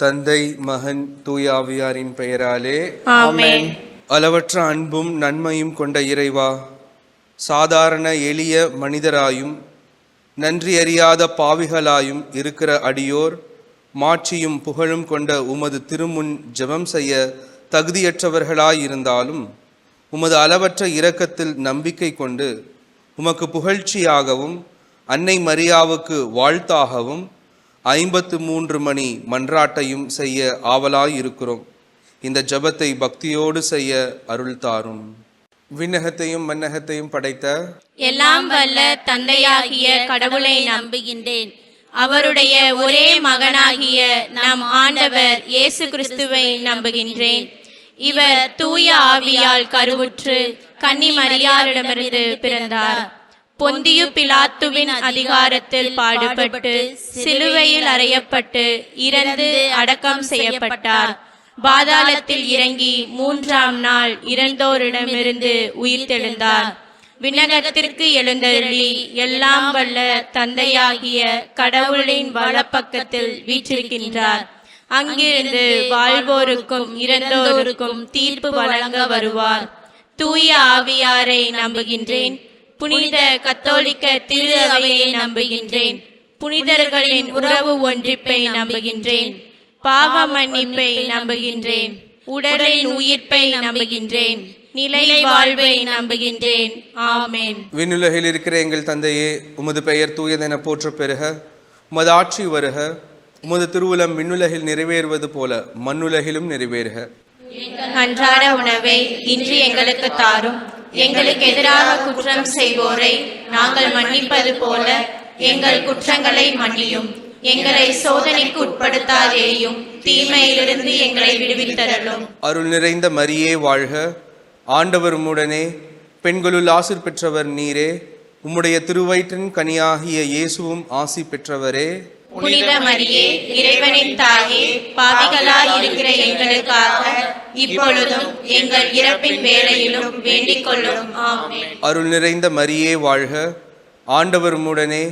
தந்தை, மகன், தூய ஆவியாரின் பெயராலே ஆமென். அளவற்ற அன்பும் நன்மையும் கொண்ட இறைவா, சாதாரண எளிய மனிதராயும் நன்றி அறியாத பாவிகளாயும் இருக்கிற அடியோர் மாட்சியும் புகழும் கொண்ட உமது திருமுன் ஜெபம் செய்ய தகுதியற்றவர்களாயிருந்தாலும் உமது அளவற்ற இரக்கத்தில் நம்பிக்கை கொண்டு உமக்கு புகழ்ச்சியாகவும் அன்னை மரியாவுக்கு வாழ்த்தாகவும் 53 மணி மன்றாட்டையும் செய்ய ஆவலாயிருக்கிறோம். இந்த ஜெபத்தை பக்தியோடு செய்ய அருள் தாரும். விண்ணகத்தையும் மன்னகத்தையும் படைத்த எல்லாம் வல்ல தந்தையாகிய கடவுளை நம்புகின்றேன். அவருடைய ஒரே மகனாகிய நம் ஆண்டவர் இயேசு கிறிஸ்துவை நம்புகின்றேன். இவர் தூய ஆவியால் கருவுற்று கன்னி மரியாளிடமிருந்து பிறந்தார். பொந்தியு பிலாத்துவின் அதிகாரத்தில் பாடுபட்டு சிலுவையில் அறையப்பட்டு இறந்து அடக்கம் செய்யப்பட்டார். பாதாளத்தில் இறங்கி 3ஆம் நாள் இறந்தோரிடமிருந்து உயிர்த்தெழுந்தார். விண்ணகத்திற்கு எழுந்தருளி எல்லாம் வல்ல தந்தையாகிய கடவுளின் வலப்பக்கத்தில் வீற்றிருக்கின்றார். அங்கிருந்து வாழ்வோருக்கும் இறந்தோருக்கும் தீர்ப்பு வழங்க வருவார். தூய ஆவியாரை நம்புகின்றேன். புனித கத்தோலிக்க திரு அவையை நம்புகின்றேன். புனிதர்களின் உறவு ஒன்றிப்பை நம்புகின்றேன். பாவ மன்னிப்பை நம்புகின்றேன். உடலின் உயிர்ப்பை நம்புகின்றேன். நிலை வாழ்வை நம்புகின்றேன். ஆமென். விண்ணுலகில் இருக்கிற எங்கள் தந்தையே, உமது பெயர் தூயதென போற்ற பெறுக. உமது ஆட்சி வருக. உமது திருவுளம் விண்ணுலகில் நிறைவேறுவது போல மண்ணுலகிலும் நிறைவேறுக. அன்றாட உணவை இன்று எங்களுக்கு தாரும். எங்களுக்கு எதிராக குற்றம் செய்வோரை நாங்கள் மன்னிப்பது போல எங்கள் குற்றங்களை மன்னியும். எங்களை சோதனைக்கு உட்படுத்தாதேயும், தீமையிலிருந்து எங்களை விடுவித்தருளும். அருள் நிறைந்த மரியே வாழ்க. ஆண்டவர் உம்முடனே, பெண்களுள் ஆசீர் பெற்றவர் நீரே. உம்முடைய திருவயிற்றின் கனியாகிய இயேசுவும் ஆசி பெற்றவரே. புனித மரியே, இறைவனின் தாயே, பாவிகளாய் இருக்கிற எங்களுக்காக இப்பொழுதும் எங்கள் இறப்பின் வேளையிலும் வேண்டிக் கொள்ளும். ஆமென். அருள் நிறைந்த மரியே வாழ்க. ஆண்டவர் உம்முடனே,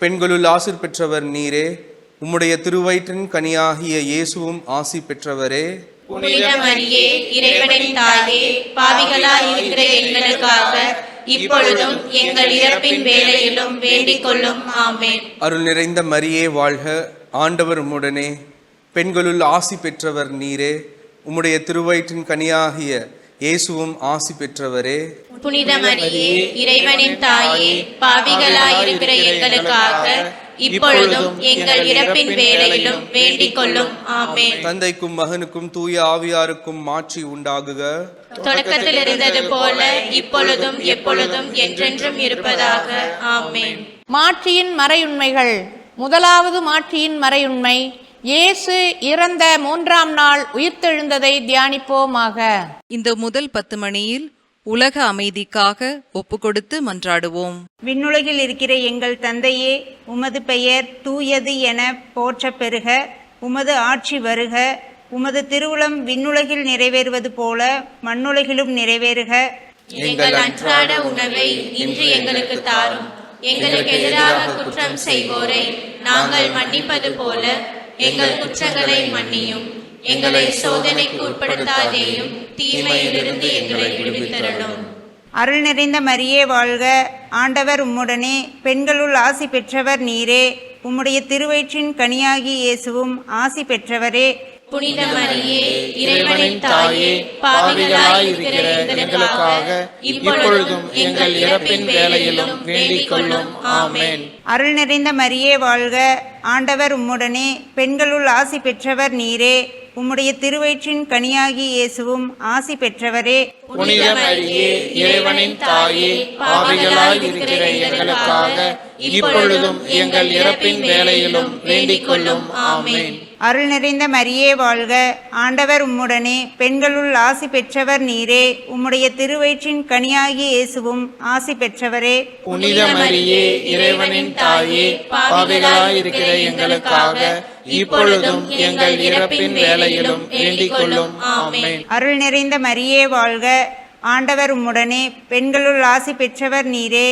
பெண்களுள் ஆசீர் பெற்றவர் நீரே. உம்முடைய திருவயிற்றின் கனியாகிய இயேசுவும் ஆசி பெற்றவரே. புனித மரியே, இறைவனின் தாயே, பாவிகளாய் இருக்கிற எங்களுக்காக இப்பொழுதும் எங்கள் இறப்பின் வேளையிலும் வேண்டிக் கொள்ளும். ஆமென். அருள் நிறைந்த மரியே வாழ்க. ஆண்டவர் உம்முடனே, பெண்களுள் ஆசி பெற்றவர் நீரே. உம்முடைய திருவயிற்றின் கனியாகிய இயேசுவும் ஆசி பெற்றவரே. புனித மரியே, இறைவனின் தாயே, பாவிகளாய் இருக்கிற எங்களுக்காக இப்பொழுதும் எங்கள் இறப்பின் வேளையிலும் வேண்டிக் கொள்ளும். ஆமென். தந்தைக்கும் மகனுக்கும் தூய ஆவியாருக்கும் மாட்சி உண்டாகுக. தொடக்கத்தில் இருந்தது போல இப்பொழுதும் எப்பொழுதும் என்றென்றும் இருப்பதாக. ஆமென். மாட்சியின் மறையுண்மைகள். முதலாவது மாட்சியின் மறையுண்மை, இயேசு இறந்த 3ஆம் நாள் உயிர்த்தெழுந்ததை தியானிப்போமாக. இந்த முதல் 10 மணியில் உலக அமைதிக்காக ஒப்புக்கொடுத்து மன்றாடுவோம். விண்ணுலகில் இருக்கிற எங்கள் தந்தையே, உமது பெயர் தூயது என போற்ற பெறுக. உமது ஆட்சி வருக. உமது திருவுளம் விண்ணுலகில் நிறைவேறுவது போல மண்ணுலகிலும் நிறைவேறுக. எங்கள் அன்றாட உணவை இன்று எங்களுக்கு தாரும். எங்களுக்கு எதிராக குற்றம் செய்வோரை நாங்கள் மன்னிப்பது போல எங்கள் குற்றங்களை மன்னியும். எங்களை சோதனைக்கு உட்படுத்தாதேயும், தீமையிலிருந்து எங்களை விடுவித்தருளும். அருள் நிறைந்த மரியே வாழ்க. ஆண்டவர் உம்முடனே, பெண்களுள் ஆசி பெற்றவர் நீரே. உம்முடைய திருவயிற்றின் கனியாகிய இயேசுவும் ஆசி பெற்றவரே. புனித மரியே, இறைவனின் தாயே, பாவிகளாய் இருக்கிற எங்களுக்காக இப்பொழுதும் எங்கள் இறப்பின் வேளையிலும் வேண்டிக் கொள்ளும். ஆமென். அருள் நிறைந்த மரியே வாழ்க. ஆண்டவர் உம்முடனே, பெண்களுள் ஆசி பெற்றவர் நீரே. உம்முடைய திருவயிற்றின் கனியாகிய இயேசுவும் ஆசி பெற்றவரே. புனித மரியே, இறைவனின் தாயே, பாவிகளாய் இருக்கிற எங்களுக்காக இப்பொழுதும் எங்கள் இறப்பின் வேளையிலும் வேண்டிக் கொள்ளும். ஆமென். அருள் நிறைந்த மரியே வாழ்க. ஆண்டவர் உம்முடனே, பெண்களுள் ஆசி பெற்றவர் நீரே. உம்முடைய திருவயிற்றின் கனியாகிய இயேசுவும் ஆசி பெற்றவரே. புனித மரியே, இறைவனின் தாயே, பாவிகளாய் இருக்கிற எங்களுக்காக இப்பொழுதும் எங்கள் இறப்பின் வேளையிலும் வேண்டிக் கொள்ளும். ஆமென். அருள் நிறைந்த மரியே வாழ்க. ஆண்டவர் உம்முடனே, பெண்களுள் ஆசி பெற்றவர் நீரே.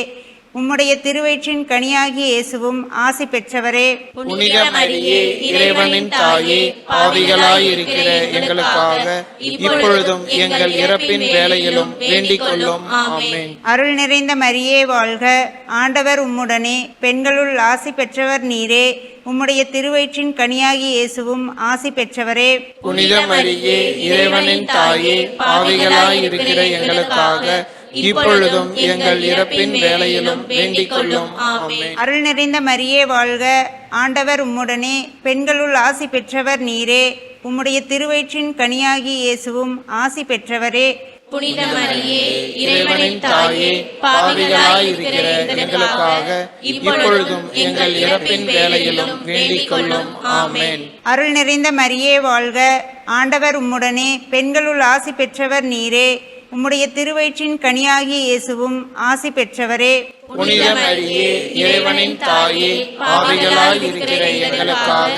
உம்முடைய திருவயிற்றின் கனியாகிய இயேசுவும் ஆசி பெற்றவரே. புனித மரியே இறைவனின் தாயே, பாவிகளாய் இருக்கிற எங்களுக்காக இப்பொழுதும் எங்கள் இறப்பின் வேளையிலும் வேண்டிக் கொள்ளும். ஆமென். அருள் நிறைந்த மரியே வாழ்க, ஆண்டவர் உம்முடனே, பெண்களுள் ஆசி பெற்றவர் நீரே. உம்முடைய திருவயிற்றின் கனியாகிய இயேசுவும் ஆசி பெற்றவரே. புனித மரியே இறைவனின் தாயே, பாவிகளாய் இருக்கிற எங்களுக்காக இப்பொழுதும் எங்கள் இறப்பின் வேளையிலும் வேண்டிக் கொள்ளும். ஆமென். அருள் நிறைந்த மரியே வாழ்க, ஆண்டவர் உம்முடனே, பெண்களுள் ஆசி பெற்றவர் நீரே. உம்முடைய திருவயிற்றின் கனியாகிய இயேசுவும் ஆசி பெற்றவரே. புனித மரியே இறைவனின் தாயே, பாவிகளாய் இருக்கிற எங்களுக்காக இப்பொழுதும் எங்கள் இறப்பின் வேளையிலும் வேண்டிக் கொள்ளும். ஆமென். அருள் நிறைந்த மரியே வாழ்க, ஆண்டவர் உம்முடனே, பெண்களுள் ஆசி பெற்றவர் நீரே. உம்முடைய திருவயிற்றின் கனியாகிய இயேசுவும் ஆசி பெற்றவரே. புனித மரியே இறைவனின் தாயே, பாவிகளாய் இருக்கிற எங்களுக்காக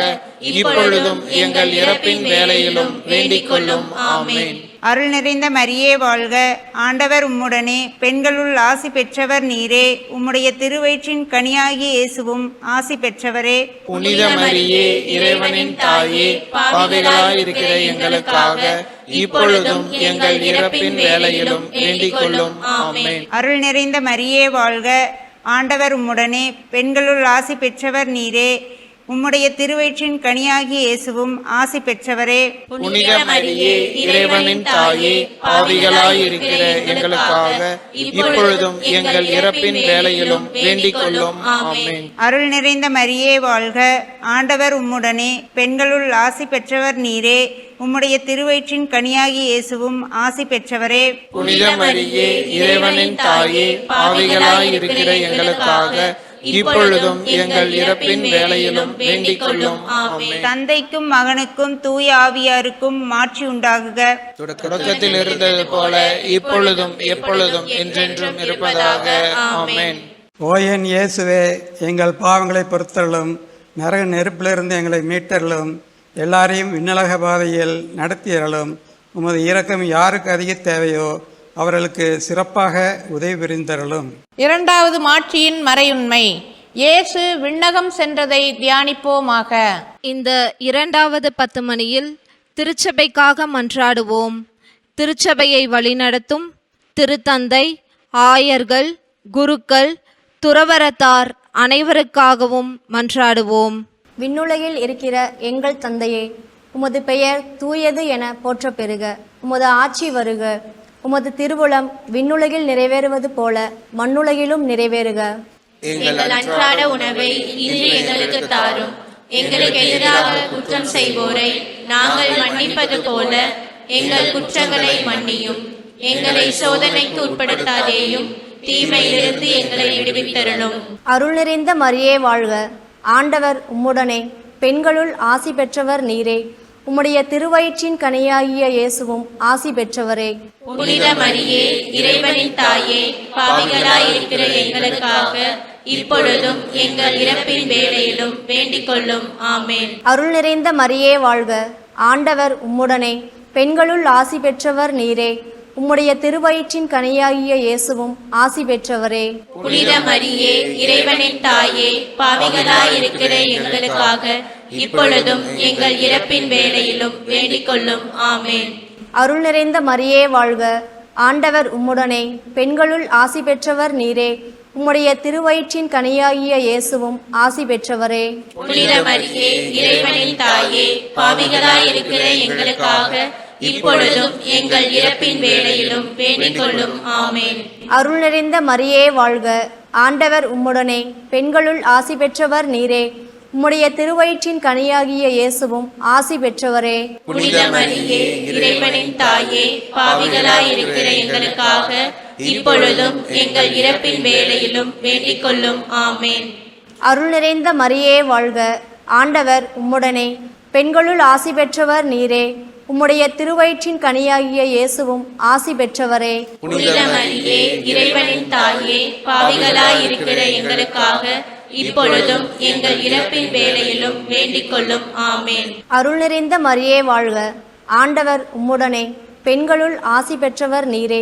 இப்பொழுதும் எங்கள் இறப்பின் வேளையிலும் வேண்டிக் கொள்ளும். ஆமென். அருள் நிறைந்த மரியே வாழ்க, ஆண்டவர் உம்முடனே, பெண்களுள் ஆசி பெற்றவர் நீரே. உம்முடைய திருவயிற்றின் கனியாகிய இயேசுவும் ஆசி பெற்றவரே. புனித மரியே இறைவனின் தாயே, பாவிகளாய் இருக்கிற எங்களுக்காக இப்பொழுதும் எங்கள் இறப்பின் வேளையிலும் வேண்டிக் கொள்ளும். ஆமென். அருள் நிறைந்த மரியே வாழ்க, ஆண்டவர் உம்முடனே, பெண்களுள் ஆசி பெற்றவர் நீரே. உம்முடைய திருவயிற்றின் கனியாகிய இயேசுவும் ஆசி பெற்றவரே. புனித மரியே இறைவனின் தாயே, பாவிகளாய் இருக்கிற எங்களுக்காக இப்பொழுதும் எங்கள் இறப்பின் வேளையிலும் வேண்டிக் கொள்ளும். ஆமென். அருள் நிறைந்த மரியே வாழ்க, ஆண்டவர் உம்முடனே, பெண்களுள் ஆசி பெற்றவர் நீரே. உம்முடைய திருவயிற்றின் கனியாகிய இயேசுவும் ஆசி பெற்றவரே. புனித மரியே இறைவனின் தாயே, பாவிகளாய் இருக்கிற எங்களுக்காக இப்பொழுதும் எங்கள் இறப்பின் வேளையிலும் வேண்டிக் கொள்ளும். ஆமென். தந்தைக்கும் மகனுக்கும் தூய ஆவியாருக்கும் மாட்சி உண்டாகுக. தொடக்கத்தில் இருந்தது போல இப்பொழுதும் எப்பொழுதும் என்றென்றும் இருப்பதாக. ஆமென். ஓ என் இயேசுவே, எங்கள் பாவங்களை பொறுத்தருளும், நரக நெருப்பிலிருந்து எங்களை மீட்டருளும், எல்லாரையும் விண்ணலக பாதையில் நடத்தியருளும். உமது இரக்கம் யாருக்கு அதிக தேவையோ அவர்களுக்கு சிறப்பாக உதவி புரிந்தருளும். இரண்டாவது மாட்சியின் மறையுண்மை. இயேசு விண்ணகம் சென்றதை தியானிப்போமாக. இந்த இரண்டாவது 10 மணியில் திருச்சபைக்காக மன்றாடுவோம். திருச்சபையை வழிநடத்தும் திருத்தந்தை, ஆயர்கள், குருக்கள், துறவரத்தார் அனைவருக்காகவும் மன்றாடுவோம். விண்ணுலகில் இருக்கிற எங்கள் தந்தையே, உமது பெயர் தூயது என போற்றப் பெறுக. உமது ஆட்சி வருக. உமது திருவுளம் விண்ணுலகில் நிறைவேறுவது போல மண்ணுலகிலும் நிறைவேறுக. எங்கள் அன்றாட உணவை இன்று எங்களுக்கு தாரும். எங்களுக்கு எதிராக குற்றம் செய்வோரை நாங்கள் மன்னிப்பது போல எங்கள் குற்றங்களை மன்னியும். எங்களை சோதனைக்கு உட்படுத்தாதேயும், தீமையிலிருந்து எங்களை விடுவித்தருளும். அருள் நிறைந்த மரியே வாழ்க, ஆண்டவர் உம்முடனே, பெண்களுள் ஆசி பெற்றவர் நீரே. உம்முடைய திருவயிற்றின் கனியாகிய இயேசுவும் ஆசி பெற்றவரே. புனித மரியே இறைவனின் தாயே, பாவிகளாய் இருக்கிற எங்களுக்காக இப்பொழுதும் எங்கள் இறப்பின் வேளையிலும் வேண்டிக் கொள்ளும். ஆமென். அருள் நிறைந்த மரியே வாழ்க, ஆண்டவர் உம்முடனே, பெண்களுள் ஆசி பெற்றவர் நீரே. உம்முடைய திருவயிற்றின் கனியாகிய இயேசுவும் ஆசி பெற்றவரே. புனித மரியே இறைவனின் தாயே, பாவிகளாய் இருக்கிற எங்களுக்காக இப்பொழுதும் எங்கள் இறப்பின் வேளையிலும் வேண்டிக் கொள்ளும். ஆமென். அருள் நிறைந்த மரியே வாழ்க, ஆண்டவர் உம்முடனே, பெண்களுள் ஆசி பெற்றவர் நீரே. உம்முடைய திருவயிற்றின் கனியாகிய இயேசுவும் ஆசி பெற்றவரே. புனித மரியே இறைவனின் தாயே, பாவிகளாய் இருக்கிற எங்களுக்காக இப்பொழுதும் எங்கள் இறப்பின் வேளையிலும் வேண்டிக் கொள்ளும். ஆமென். அருள் நிறைந்த மரியே வாழ்க, ஆண்டவர் உம்முடனே, பெண்களுள் ஆசி பெற்றவர் நீரே. உம்முடைய திருவயிற்றின் கனியாகிய இயேசுவும் ஆசி பெற்றவரே. புனித மரியே இறைவனின் தாயே, பாவிகளாய் இருக்கிற எங்களுக்காக இப்பொழுதும் எங்கள் இறப்பின் வேளையிலும் வேண்டிக் கொள்ளும். ஆமென். அருள் நிறைந்த மரியே வாழ்க, ஆண்டவர் உம்முடனே, பெண்களுள் ஆசி பெற்றவர் நீரே. உம்முடைய திருவயிற்றின் கனியாகிய இயேசுவும் ஆசி பெற்றவரே. புனித மரியே இறைவனின் தாயே, பாவிகளாய் இருக்கிற எங்களுக்காக இப்பொழுதும் எங்கள் இறப்பின் வேளையிலும் வேண்டிக் கொள்ளும். ஆமென். அருள் நிறைந்த மரியே வாழ்க, ஆண்டவர் உம்முடனே, பெண்களுள் ஆசி பெற்றவர் நீரே.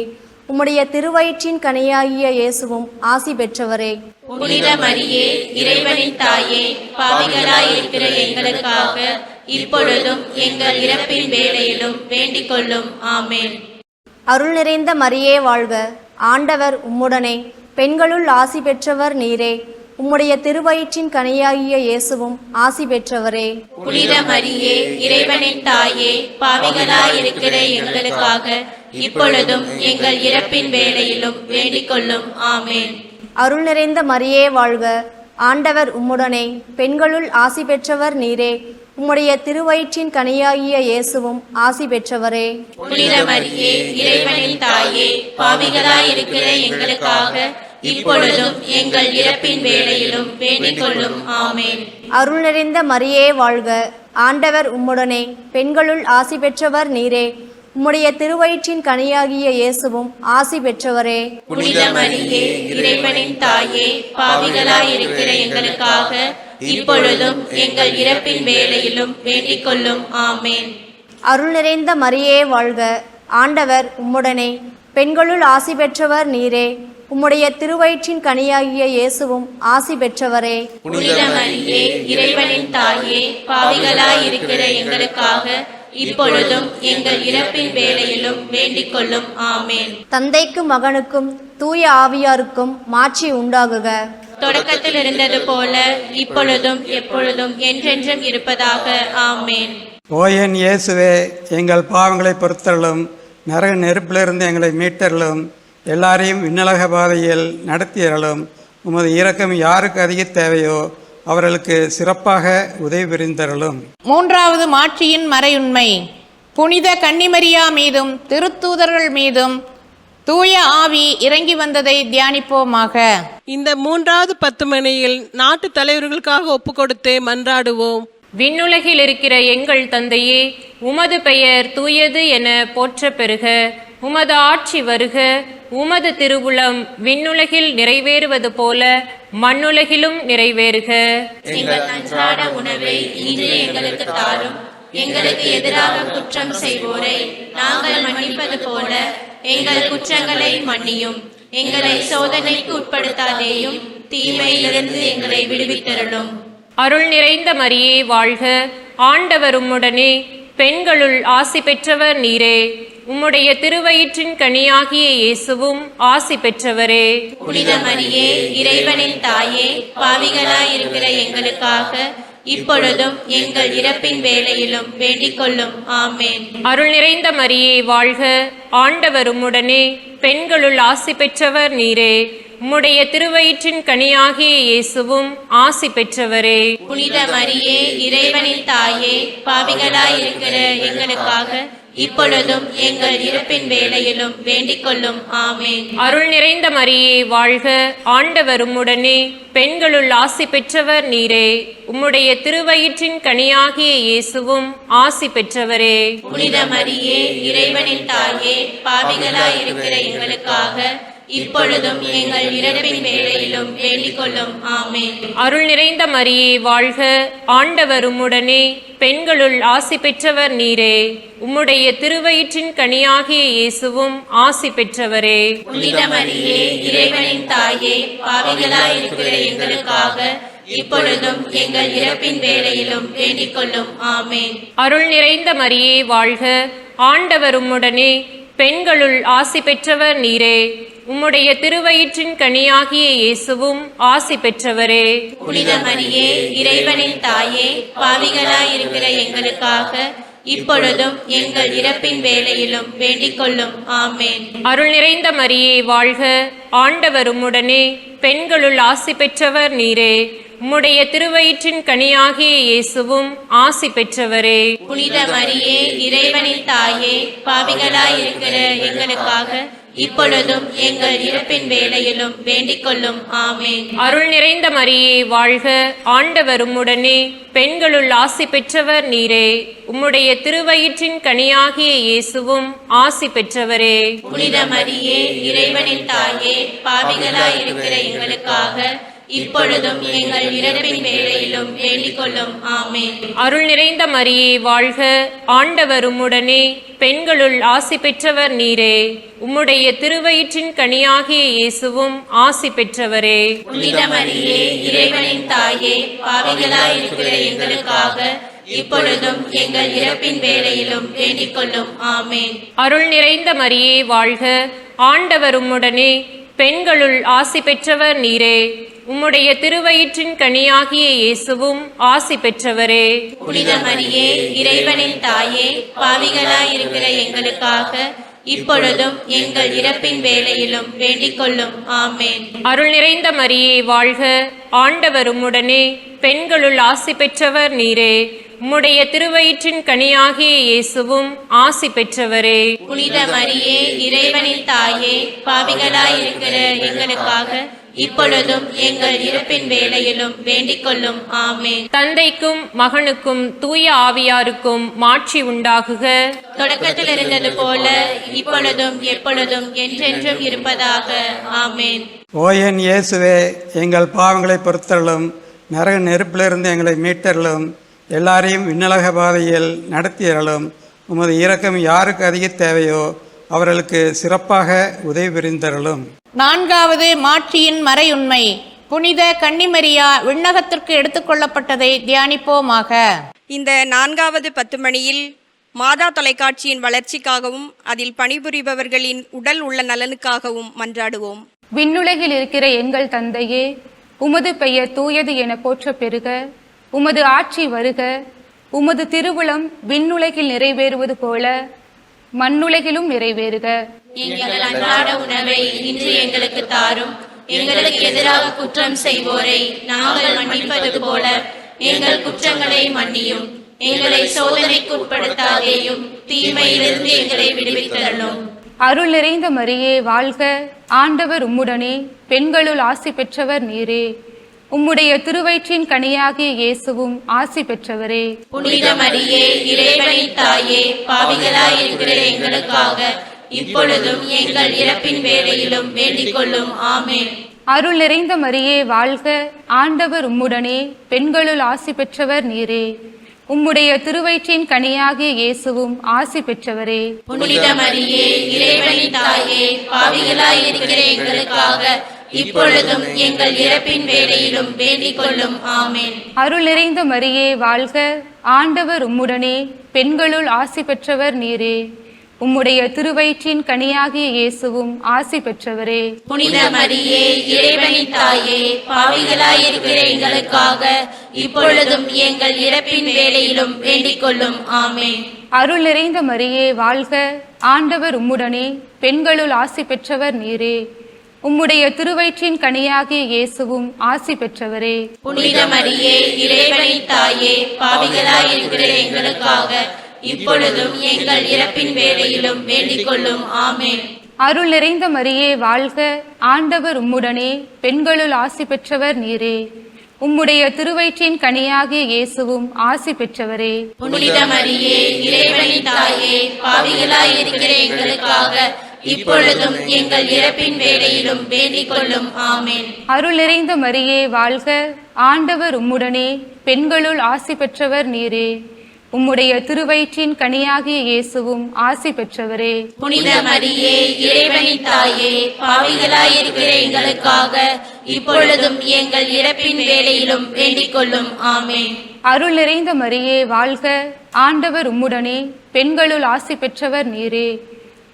உம்முடைய திருவயிற்றின் கனியாகிய இயேசுவும் ஆசி பெற்றவரே. புனித மரியே, இறைவனின் தாயே, பாவிகளாயிருக்கிற எங்களுக்காக இப்பொழுதும் எங்கள் இறப்பின் வேளையிலும் வேண்டிக் கொள்ளும். ஆமேன். அருள் நிறைந்த மரியே வாழ்க, ஆண்டவர் உம்முடனே, பெண்களுள் ஆசி பெற்றவர் நீரே. உம்முடைய திருவயிற்றின் கனியாகிய இயேசுவும் ஆசி பெற்றவரே. புனித மரியே, இறைவனின் தாயே, பாவிகளாயிருக்கிற எங்களுக்காக இப்பொழுதும் எங்கள் இறப்பின் வேளையிலும் வேண்டிக் கொள்ளும். ஆமேன். அருள் நிறைந்த மரியே வாழ்க, ஆண்டவர் உம்முடனே, பெண்களுள் ஆசி பெற்றவர் நீரே. உம்முடைய திருவயிற்றின் கனியாகிய இயேசுவும் ஆசி பெற்றவரே. புனித மரியே, இறைவனின் தாயே, பாவிகளாயிருக்கிற எங்களுக்காக இப்பொழுதும் எங்கள் இறப்பின் வேளையிலும் வேண்டிக் கொள்ளும். ஆமேன். அருள் நிறைந்த மரியே வாழ்க, ஆண்டவர் உம்முடனே, பெண்களுள் ஆசி பெற்றவர் நீரே. உம்முடைய திருவயிற்றின் கனியாகிய இயேசுவும் ஆசி பெற்றவரே. புனித மரியே, இறைவனின் தாயே, பாவிகளாயிருக்கிற எங்களுக்காக இப்பொழுதும் எங்கள் இறப்பின் வேளையிலும் வேண்டிக் கொள்ளும். ஆமேன். அருள் நிறைந்த மரியே வாழ்க, ஆண்டவர் உம்முடனே, பெண்களுள் ஆசி பெற்றவர் நீரே. உம்முடைய திருவயிற்றின் கனியாகிய இயேசுவும் ஆசி பெற்றவரே. புனித மரியே, இறைவனின் தாயே, பாவிகளாயிருக்கிற எங்களுக்காக இப்பொழுதும் எங்கள் இறப்பின் வேளையிலும் வேண்டிக் கொள்ளும். ஆமேன். தந்தைக்கும் மகனுக்கும் தூய ஆவியாருக்கும் மாட்சி உண்டாகுக. தொடக்கத்தில் இருந்தது போல இப்பொழுதும் எப்பொழுதும் என்றென்றும் இருப்பதாக. ஆமேன். ஓ என் இயேசுவே, எங்கள் பாவங்களை பொறுத்தருளும், நரக நெருப்பிலிருந்து எங்களை மீட்டருளும், எல்லாரையும் விண்ணலக பாதையில் நடத்தியருளும். உமது இரக்கம் யாருக்கு அதிக தேவையோ அவர்களுக்கு சிறப்பாக உதவி புரிந்தருளும். மூன்றாவது மாட்சியின் மறையுண்மை. புனித கன்னிமரியா மீதும் திருத்தூதர்கள் மீதும் தூய ஆவி இறங்கி வந்ததை தியானிப்போமாக. இந்த மூன்றாவது 10 மணியில் நாட்டு தலைவர்களுக்காக ஒப்புக்கொடுத்து மன்றாடுவோம். விண்ணுலகில் இருக்கிற எங்கள் தந்தையே, உமது பெயர் தூயது என போற்ற பெறுக. உமது ஆட்சி வருக. உமது திருவுளம் விண்ணுலகில் நிறைவேறுவது போல மண்ணுலகிலும் நிறைவேறுக. எங்கள் அன்றாட உணவை இன்று எங்களுக்கு தாரும். எங்களுக்கு எதிராக குற்றம் செய்வோரை நாங்கள் மன்னிப்பது போல எங்கள் குற்றங்களை மன்னியும். எங்களை சோதனைக்கு உட்படுத்தாதேயும், தீமையிலிருந்து எங்களை விடுவித்தருளும். அருள் நிறைந்த மரியே வாழ்க, ஆண்டவர் உம்முடனே, பெண்களுள் ஆசி பெற்றவர் நீரே. உம்முடைய திருவயிற்றின் கனியாகிய இயேசுவும் ஆசி பெற்றவரே. புனித மரியே, இறைவனின் தாயே, பாவிகளாயிருக்கிற எங்களுக்காக இப்பொழுதும் எங்கள் இறப்பின் வேளையிலும் வேண்டிக் கொள்ளும். ஆமேன். அருள் நிறைந்த மரியே வாழ்க, ஆண்டவர் உம்முடனே, பெண்களுள் ஆசி பெற்றவர் நீரே. உம்முடைய திருவயிற்றின் கனியாகிய இயேசுவும் ஆசி பெற்றவரே. புனித மரியே, இறைவனின் தாயே, பாவிகளாயிருக்கிற எங்களுக்காக இப்பொழுதும் எங்கள் இறப்பின் வேளையிலும் வேண்டிக் கொள்ளும். ஆமேன். அருள் நிறைந்த மரியே வாழ்க, ஆண்டவர் உம்முடனே, பெண்களுள் ஆசி பெற்றவர் நீரே. உம்முடைய திருவயிற்றின் கனியாகிய இயேசுவும் ஆசி பெற்றவரே. புனித மரியே, இறைவனின் தாயே, பாவிகளாயிருக்கிற எங்களுக்காக இப்பொழுதும் எங்கள் இறப்பின் வேளையிலும் வேண்டிக் கொள்ளும். ஆமேன். அருள் நிறைந்த மரியே வாழ்க, ஆண்டவர் உம்முடனே, பெண்களுள் ஆசி பெற்றவர் நீரே. உம்முடைய திருவயிற்றின் கனியாகிய இயேசுவும் ஆசி பெற்றவரே. புனித மரியே, இறைவனின் தாயே, பாவிகளாயிருக்கிற எங்களுக்காக இப்பொழுதும் எங்கள் இறப்பின் வேளையிலும் வேண்டிக் கொள்ளும். ஆமேன். அருள் நிறைந்த மரியே வாழ்க, ஆண்டவர் உம்முடனே, பெண்களுள் ஆசி பெற்றவர் நீரே. உம்முடைய திருவயிற்றின் கனியாகிய இயேசுவும் ஆசி பெற்றவரே. புனித மரியே, இறைவனின் தாயே, பாவிகளாயிருக்கிற எங்களுக்காக இப்பொழுதும் எங்கள் இறப்பின் வேளையிலும் வேண்டிக் கொள்ளும். ஆமேன். அருள் நிறைந்த மரியே வாழ்க, ஆண்டவர் உம்முடனே, பெண்களுள் ஆசி பெற்றவர் நீரே. உம்முடைய திருவயிற்றின் கனியாகிய இயேசுவும் ஆசி பெற்றவரே. புனித மரியே, இறைவனின் தாயே, பாவிகளாயிருக்கிற எங்களுக்காக இப்பொழுதும் எங்கள் இறப்பின் வேளையிலும் வேண்டிக் கொள்ளும். ஆமேன். அருள் நிறைந்த மரியே வாழ்க, ஆண்டவர் உம்முடனே, பெண்களுள் ஆசி பெற்றவர் நீரே. உம்முடைய திருவயிற்றின் கனியாகிய இயேசுவும் ஆசி பெற்றவரே. புனித மரியே, இறைவனின் தாயே, பாவிகளாயிருக்கிற எங்களுக்காக இப்பொழுதும் எங்கள் இறப்பின் வேளையிலும் வேண்டிக் கொள்ளும். ஆமென். அருள் நிறைந்த மரியே வாழ்க, ஆண்டவர் உம்முடனே, பெண்களுள் ஆசி பெற்றவர் நீரே. உம்முடைய திருவயிற்றின் கனியாகிய இயேசுவும் ஆசி பெற்றவரே. புனித மரியே, இறைவனின் தாயே, பாவிகளாய் இருக்கிற எங்களுக்காக இப்பொழுதும் எங்கள் இறப்பின் வேளையிலும் வேண்டிக் கொள்ளும். ஆமென். அருள் நிறைந்த மரியே வாழ்க, ஆண்டவர் உம்முடனே, பெண்களுள் ஆசி பெற்றவர் நீரே. உம்முடைய திருவயிற்றின் கனியாகிய இயேசுவும் ஆசி பெற்றவரே. புனித மரியே, இறைவனின் தாயே, பாவிகளாய் இருக்கிற எங்களுக்காக இப்பொழுதும் எங்கள் இறப்பின் வேளையிலும் வேண்டிக் கொள்ளும். ஆமென். அருள் நிறைந்த மரியே வாழ்க, ஆண்டவர் உம்முடனே, பெண்களுள் ஆசி பெற்றவர் நீரே. உம்முடைய திருவயிற்றின் கனியாகிய இயேசுவும் ஆசி பெற்றவரே. புனித மரியே, இறைவனின் தாயே, பாவிகளாய் இருக்கிற எங்களுக்காக இப்பொழுதும் எங்கள் இறப்பின் வேளையிலும் வேண்டிக் கொள்ளும். ஆமென். தந்தைக்கும் மகனுக்கும் தூய ஆவியாருக்கும் மாட்சி உண்டாகுக. தொடக்கத்தில் இருந்தது போல இப்பொழுதும் எப்பொழுதும் என்றென்றும் இருப்பதாக. ஆமென். ஓ என் இயேசுவே, எங்கள் பாவங்களை பொறுத்தருளும், நரக நெருப்பிலிருந்து எங்களை மீட்டருளும், எல்லாரையும் விண்ணலக பாதையில் நடத்தியருளும். உமது இரக்கம் யாருக்கு அதிக தேவையோ அவர்களுக்கு சிறப்பாக உதவி புரிந்தருளும். நான்காவது மாட்சியின் மறையுண்மை. புனித கன்னிமரியா விண்ணகத்திற்கு எடுத்துக்கொள்ளப்பட்டதை தியானிப்போமாக. இந்த 4வது 10 மணியில் மாதா தொலைக்காட்சியின் வளர்ச்சிக்காகவும் அதில் பணிபுரிபவர்களின் உடல் உள்ள நலனுக்காகவும் மன்றாடுவோம். விண்ணுலகில் இருக்கிற எங்கள் தந்தையே, உமது பெயர் தூயது என போற்ற பெறுக. உமது ஆட்சி வருக. உமது திருவுளம் விண்ணுலகில் நிறைவேறுவது போல மண்ணுலகிலும் நிறைவேறுக. எங்கள் அன்றாட உணவை இன்று எங்களுக்கு தாரும். எங்களுக்கு எதிராக குற்றம் செய்வோரை நாங்கள் மன்னிப்பது போல எங்கள் குற்றங்களை மன்னியும். எங்களை சோதனைக்குட்படுத்தாதேயும், தீமையிலிருந்து எங்களை விடுவித்தருளும். அருள் நிறைந்த மரியே வாழ்க, ஆண்டவர் உம்முடனே, பெண்களுள் ஆசி பெற்றவர் நீரே. உம்முடைய திருவயிற்றின் கனியாகிய இயேசுவும் ஆசி பெற்றவரே. புனித மரியே, இறைவனின் தாயே, பாவிகளாய் இருக்கிற எங்களுக்காக இப்பொழுதும் எங்கள் இறப்பின் வேளையிலும் வேண்டிக் கொள்ளும். ஆமென். அருள் நிறைந்த மரியே வாழ்க, ஆண்டவர் உம்முடனே, பெண்களுள் ஆசி பெற்றவர் நீரே. உம்முடைய திருவயிற்றின் கனியாகிய இயேசுவும் ஆசி பெற்றவரே. புனித மரியே, இறைவனின் தாயே, பாவிகளாய் இருக்கிற எங்களுக்காக இப்பொழுதும் எங்கள் இறப்பின் வேளையிலும் வேண்டிக் கொள்ளும். ஆமென். அருள் நிறைந்த மரியே வாழ்க, ஆண்டவர் உம்முடனே, பெண்களுள் ஆசி பெற்றவர் நீரே. உம்முடைய திருவயிற்றின் கனியாகிய இயேசுவும் ஆசி பெற்றவரே. புனித மரியே, இறைவனின் தாயே, பாவிகளாய் இருக்கிற எங்களுக்காக இப்பொழுதும் எங்கள் இறப்பின் வேளையிலும் வேண்டிக் கொள்ளும். ஆமென். அருள் நிறைந்த மரியே வாழ்க, ஆண்டவர் உம்முடனே, பெண்களுள் ஆசி பெற்றவர் நீரே. உம்முடைய திருவயிற்றின் கனியாகிய இயேசுவும் ஆசி பெற்றவரே. புனித மரியே, இறைவனின் தாயே, பாவிகளாய் இருக்கிற எங்களுக்காக இப்பொழுதும் எங்கள் இறப்பின் வேளையிலும் வேண்டிக் கொள்ளும். ஆமென். அருள் நிறைந்த மரியே வாழ்க, ஆண்டவர் உம்முடனே, பெண்களுள் ஆசி பெற்றவர் நீரே. உம்முடைய திருவயிற்றின் கனியாகிய இயேசுவும் ஆசி பெற்றவரே. புனித மரியே, இறைவனின் தாயே, பாவிகளாய் இருக்கிற எங்களுக்காக இப்பொழுதும் எங்கள் இறப்பின் வேளையிலும் வேண்டிக் கொள்ளும். ஆமென். அருள் நிறைந்த மரியே வாழ்க, ஆண்டவர் உம்முடனே, பெண்களுள் ஆசி பெற்றவர் நீரே. உம்முடைய திருவயிற்றின் கனியாகிய இயேசுவும் ஆசி பெற்றவரே. புனித மரியே, இறைவனின் தாயே, பாவிகளாய் இருக்கிற எங்களுக்காக இப்பொழுதும் எங்கள் இறப்பின் வேளையிலும் வேண்டிக் கொள்ளும். ஆமென். அருள் நிறைந்த மரியே வாழ்க, ஆண்டவர் உம்முடனே, பெண்களுள் ஆசி பெற்றவர் நீரே.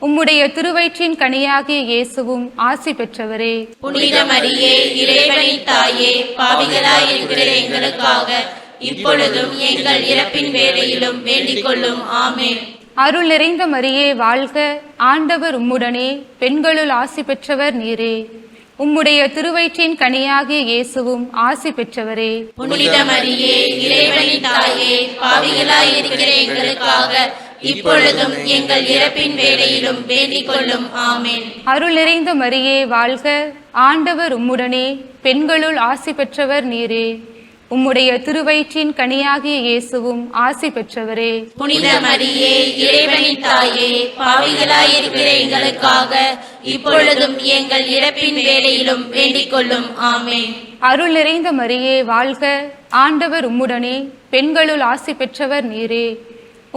உம்முடைய திருவயிற்றின் கனியாகிய இயேசுவும் ஆசி பெற்றவரே. புனித மரியே, இறைவனின் தாயே, பாவிகளாய் இருக்கிற எங்களுக்காக இப்பொழுதும் எங்கள் இறப்பின் வேளையிலும் வேண்டிக் கொள்ளும். ஆமென். அருள் நிறைந்த மரியே வாழ்க, ஆண்டவர் உம்முடனே, பெண்களுள் ஆசி பெற்றவர் நீரே. உம்முடைய திருவயிற்றின் கனியாகிய இயேசுவும் ஆசி பெற்றவரே. புனித மரியே, இறைவனின் தாயே, பாவிகளாய் இருக்கிற எங்களுக்காக இப்பொழுதும் எங்கள் இறப்பின் வேளையிலும் வேண்டிக் கொள்ளும். ஆமென். அருள் நிறைந்த மரியே வாழ்க, ஆண்டவர் உம்முடனே, பெண்களுள் ஆசி பெற்றவர் நீரே. உம்முடைய திருவயிற்றின் கனியாகிய இயேசுவும் ஆசி பெற்றவரே. புனித மரியே, இறைவனின் தாயே, பாவிகளாயிருக்கிற எங்களுக்காக இப்பொழுதும் எங்கள் இறப்பின் வேளையிலும் வேண்டிக் கொள்ளும். ஆமென். அருள் நிறைந்த மரியே வாழ்க, ஆண்டவர் உம்முடனே, பெண்களுள் ஆசி பெற்றவர் நீரே.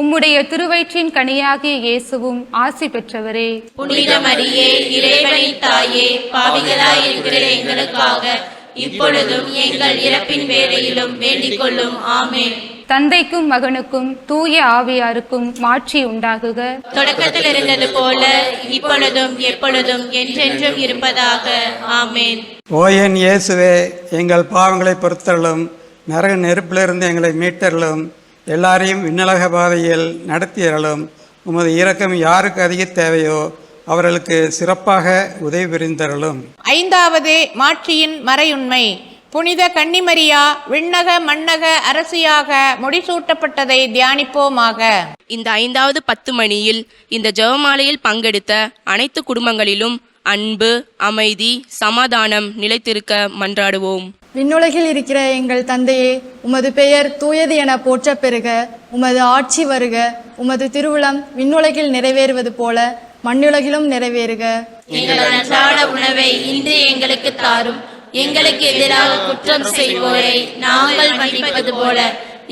உம்முடைய திருவயிற்றின் கனியாகிய இயேசுவும் ஆசி பெற்றவரே. புனித மரியே, இறைவனின் தாயே, பாவிகளாயிருக்கிற எங்களுக்காக இப்பொழுதும் எங்கள் இறப்பின் வேளையிலும் வேண்டிக் கொள்ளும். ஆமென். தந்தைக்கும் மகனுக்கும் தூய ஆவியாருக்கும் மாட்சி உண்டாகுக. தொடக்கத்தில் இருந்தது போல இப்பொழுதும் எப்பொழுதும் என்றென்றும் இருப்பதாக. ஆமென். ஓ என் இயேசுவே, எங்கள் பாவங்களை பொறுத்தருளும், நரக நெருப்பிலிருந்து எங்களை மீட்டருளும், எல்லாரையும் விண்ணலக பாதையில் நடத்தியருளும். உமது இரக்கம் யாருக்கு அதிக தேவையோ அவர்களுக்கு சிறப்பாக உதவி புரிந்தருளும். ஐந்தாவது மாட்சியின் மறையுண்மை. புனித கன்னிமரியா விண்ணக மண்ணக அரசியாக முடிசூட்டப்பட்டதை தியானிப்போமாக. இந்த 5வது 10 மணியில் இந்த ஜெபமாலையில் பங்கெடுத்த அனைத்து குடும்பங்களிலும் அன்பு, அமைதி, சமாதானம் நிலைத்திருக்க மன்றாடுவோம். விண்ணுலகில் இருக்கிற எங்கள் தந்தையே, உமது பெயர் தூயது என போற்றப் பெறுக. உமது ஆட்சி வருக. உமது திருவுளம் விண்ணுலகில் நிறைவேறுவது போல மண்ணுலகிலும் நிறைவேறுக. எங்கள் அன்றாட உணவை இன்று எங்களுக்கு தாரும். எங்களுக்கு எதிராக குற்றம் செய்வோரை நாங்கள் மன்னிப்பது போல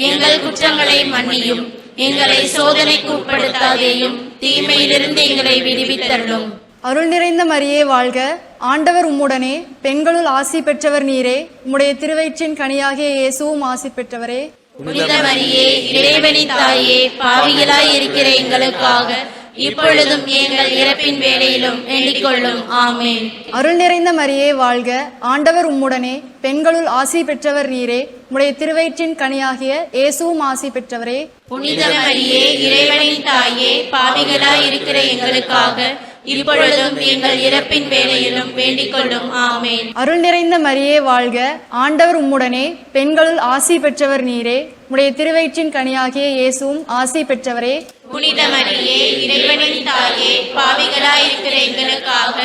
எங்கள் குற்றங்களை மன்னியும். எங்களை சோதனைக்கு உட்படுத்தாதேயும், தீமையிலிருந்து எங்களை விடுவித்தருளும். அருள் நிறைந்த மரியே வாழ்க, ஆண்டவர் உம்முடனே, பெண்களுள் ஆசி பெற்றவர் நீரே. உம்முடைய திருவயிற்றின் கனியாகிய இயேசுவும் ஆசி பெற்றவரே. புனித மரியே, இறைவனின் தாயே, பாவிகளாய் இருக்கிற எங்களுக்காக இப்பொழுதும் எங்கள் இறப்பின் வேளையிலும் வேண்டிக் கொள்ளும். ஆமென். அருள் நிறைந்த மரியே வாழ்க, ஆண்டவர் உம்முடனே, பெண்களுள் ஆசி பெற்றவர் நீரே. உம்முடைய திருவயிற்றின் கனியாகிய இயேசுவும் ஆசி பெற்றவரே. புனித மரியே, இறைவனின் தாயே, பாவிகளாய் இருக்கிற எங்களுக்காக இப்பொழுதும் எங்கள் இறப்பின் வேளையிலும் வேண்டிக் கொள்ளும். ஆமென். அருள் நிறைந்த மரியே வாழ்க, ஆண்டவர் உம்முடனே, பெண்களுள் ஆசி பெற்றவர் நீரே. உம்முடைய திருவயிற்றின் கனியாகிய இயேசுவும் ஆசி பெற்றவரே. புனித மரியே, இறைவனின் தாயே, பாவிகளாய் இருக்கிற எங்களுக்காக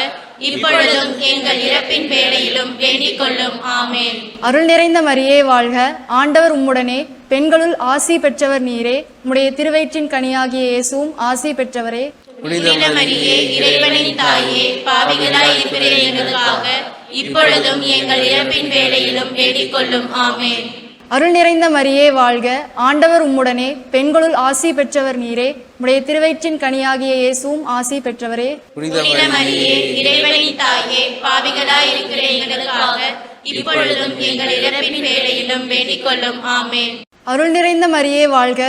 இப்பொழுதும் எங்கள் இறப்பின் வேளையிலும் வேண்டிக் கொள்ளும். ஆமென். அருள் நிறைந்த மரியே வாழ்க, ஆண்டவர் உம்முடனே, பெண்களுள் ஆசி பெற்றவர் நீரே. உம்முடைய திருவயிற்றின் கனியாகிய இயேசுவும் ஆசி பெற்றவரே. புனித மரியே, இறைவனின் தாயே, பாவிகளாய் இருக்கிற எங்களுக்காக இப்பொழுதும் எங்கள் இறப்பின் வேளையிலும் வேண்டிக் கொள்ளும். ஆமென். அருள் நிறைந்த மரியே வாழ்க, ஆண்டவர் உம்முடனே, பெண்களுள் ஆசி பெற்றவர் நீரே. உம்முடைய திருவயிற்றின் கனியாகிய இயேசுவும் ஆசி பெற்றவரே. புனித மரியே, இறைவனின் தாயே, பாவிகளாய் இருக்கிற எங்களுக்காக இப்பொழுதும் எங்கள் இறப்பின் வேளையிலும் வேண்டிக் கொள்ளும். ஆமென். அருள் நிறைந்த மரியே வாழ்க,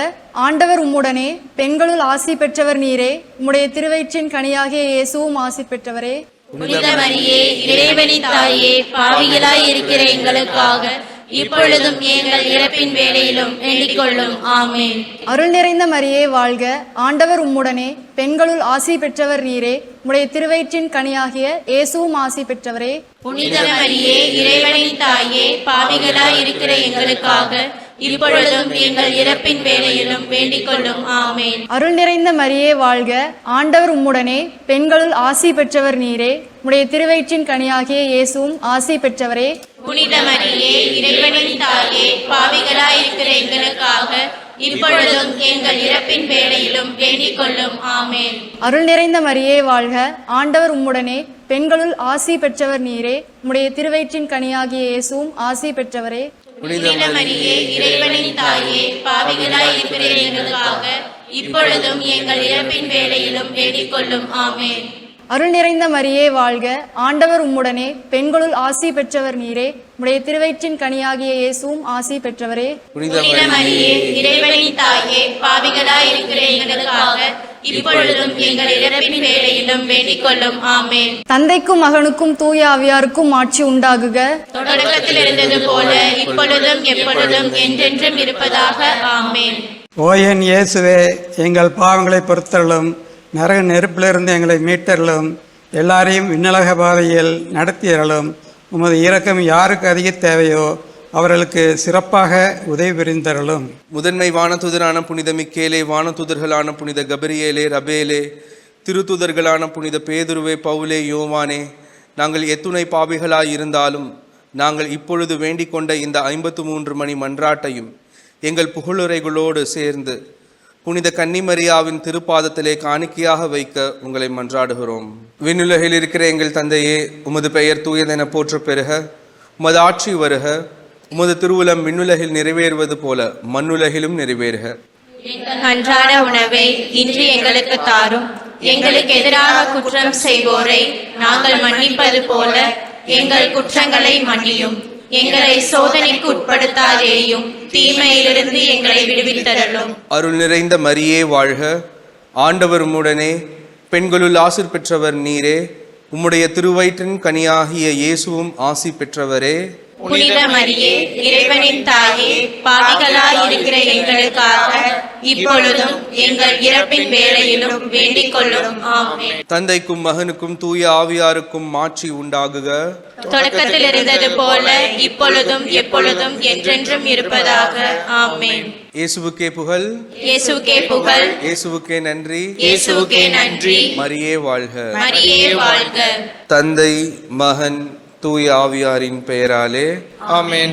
ஆண்டவர் உம்முடனே, பெண்களுள் ஆசி பெற்றவர் நீரே. உம்முடைய திருவயிற்றின் கனியாகிய இயேசுவும் ஆசி பெற்றவரே. புனித மரியே, இறைவனின் தாயே, பாவிகளாய் இருக்கிற எங்களுக்காக இப்பொழுதும் எங்கள் இறப்பின் வேளையிலும் வேண்டிக் கொள்ளும். ஆமென். அருள் நிறைந்த மரியே வாழ்க, ஆண்டவர் உம்முடனே, பெண்களுள் ஆசி பெற்றவர் நீரே. உம்முடைய திருவயிற்றின் கனியாகிய இயேசுவும் ஆசி பெற்றவரே. புனித மரியே, இறைவனின் தாயே, பாவிகளாய் இருக்கிற எங்களுக்காக இப்பொழுதும் எங்கள் இறப்பின் வேளையிலும் வேண்டிக் கொள்ளும். ஆமென். அருள் நிறைந்த மரியே வாழ்க, ஆண்டவர் உம்முடனே, பெண்களுள் ஆசி பெற்றவர் நீரே. உம்முடைய திருவயிற்றின் கனியாகிய இயேசுவும் ஆசி பெற்றவரே. புனித மரியே, இறைவனின் தாயே, பாவிகளாய் இருக்கிற எங்களுக்காக இப்பொழுதும் எங்கள் இறப்பின் வேளையிலும் வேண்டிக் கொள்ளும். ஆமென். அருள் நிறைந்த மரியே வாழ்க, ஆண்டவர் உம்முடனே, பெண்களுள் ஆசி பெற்றவர் நீரே. உம்முடைய திருவயிற்றின் கனியாகிய இயேசுவும் ஆசி பெற்றவரே. புனித மரியே, இறைவனின் தாயே, பாவிகளாய் இருக்கிற எங்களுக்காக இப்பொழுதும் எங்கள் இறப்பின் வேளையிலும் வேண்டிக் கொள்ளும். ஆமென். அருள் நிறைந்த மரியே வாழ்க, ஆண்டவர் உம்முடனே, பெண்களுள் ஆசி பெற்றவர் நீரே. உம்முடைய திருவயிற்றின் கனியாகிய இயேசுவும் ஆசி பெற்றவரே. புனித மரியே, இறைவனின் தாயே, பாவிகளாய் இருக்கிற எங்களுக்காக இப்பொழுதும் எங்கள் இறப்பின் வேளையிலும் வேண்டிக் கொள்ளும். ஆமென். தந்தைக்கும் மகனுக்கும் தூய ஆவியாருக்கும் ஆட்சி உண்டாகுக. தொடக்கத்தில் இருந்தது போல இப்பொழுதும் எப்பொழுதும் என்றென்றும் இருப்பதாக. ஆமென். ஓ என் இயேசுவே, எங்கள் பாவங்களை பொறுத்தருளும், நரக நெருப்பிலிருந்து எங்களை மீட்டருளும், எல்லாரையும் விண்ணலக பாதையில் நடத்தியருளும். உமது இரக்கம் யாருக்கு அதிக தேவையோ அவர்களுக்கு சிறப்பாக உதவி புரிந்தருளும். முதன்மை வானதுதரான புனித மிக்கேலே, வானதுதர்களான புனித கபிரியேலே, ரபேலே, திருத்துதர்களான புனித பேதுருவே, பவுலே, யோவானே, நாங்கள் எத்துணை பாவிகளாய் இருந்தாலும் நாங்கள் இப்பொழுது வேண்டிக் கொண்ட இந்த 53 மணி மன்றாட்டையும் எங்கள் புகழுரைகளோடு சேர்ந்து புனித கன்னிமரியாவின் திருப்பாதத்திலே காணிக்கையாக வைக்க உங்களை மன்றாடுகிறோம். விண்ணுலகில் இருக்கிற எங்கள் தந்தையே, உமது பெயர் தூயதென போற்ற பெறுக. உமது ஆட்சி வருக. உமது திருவுளம் விண்ணுலகில் நிறைவேறுவது போல மண்ணுலகிலும் நிறைவேறுக. அன்றாட உணவை இன்று எங்களுக்கு தாரும். எங்களுக்கு எதிராக குற்றம் செய்வோரை நாங்கள் மன்னிப்பது போல எங்கள் குற்றங்களை மன்னியும். எங்களை சோதனைக்கு உட்படுத்தாதேயும், தீமையிலிருந்து எங்களை விடுவித்தருளும். அருள் நிறைந்த மரியே வாழ்க. ஆண்டவர் உம்முடனே, பெண்களுள் ஆசிர் பெற்றவர் நீரே. உம்முடைய திருவயிற்றின் கனியாகிய இயேசுவும் ஆசி பெற்றவரே. புனித மரியே, இறைவனின் தாயே, பாவிகளாய் இருக்கிற எங்களுக்காக இப்பொழுதும் எங்கள் இறப்பின் வேளையிலும் வேண்டிக் கொள்ளும். ஆமென். தந்தைக்கும் மகனுக்கும் தூய ஆவியாருக்கும் மாட்சி உண்டாகுக. தொடக்கத்தில் இருந்தது போல இப்பொழுதும் எப்பொழுதும் என்றென்றும் இருப்பதாக. ஆமென். இயேசுவுக்கே புகழ். இயேசுவுக்கே புகழ். இயேசுவுக்கே நன்றி. இயேசுவுக்கே நன்றி. மரியே வாழ்க. மரியே வாழ்க. தந்தை, மகன், தூய ஆவியாரின் பெயராலே ஆமென்.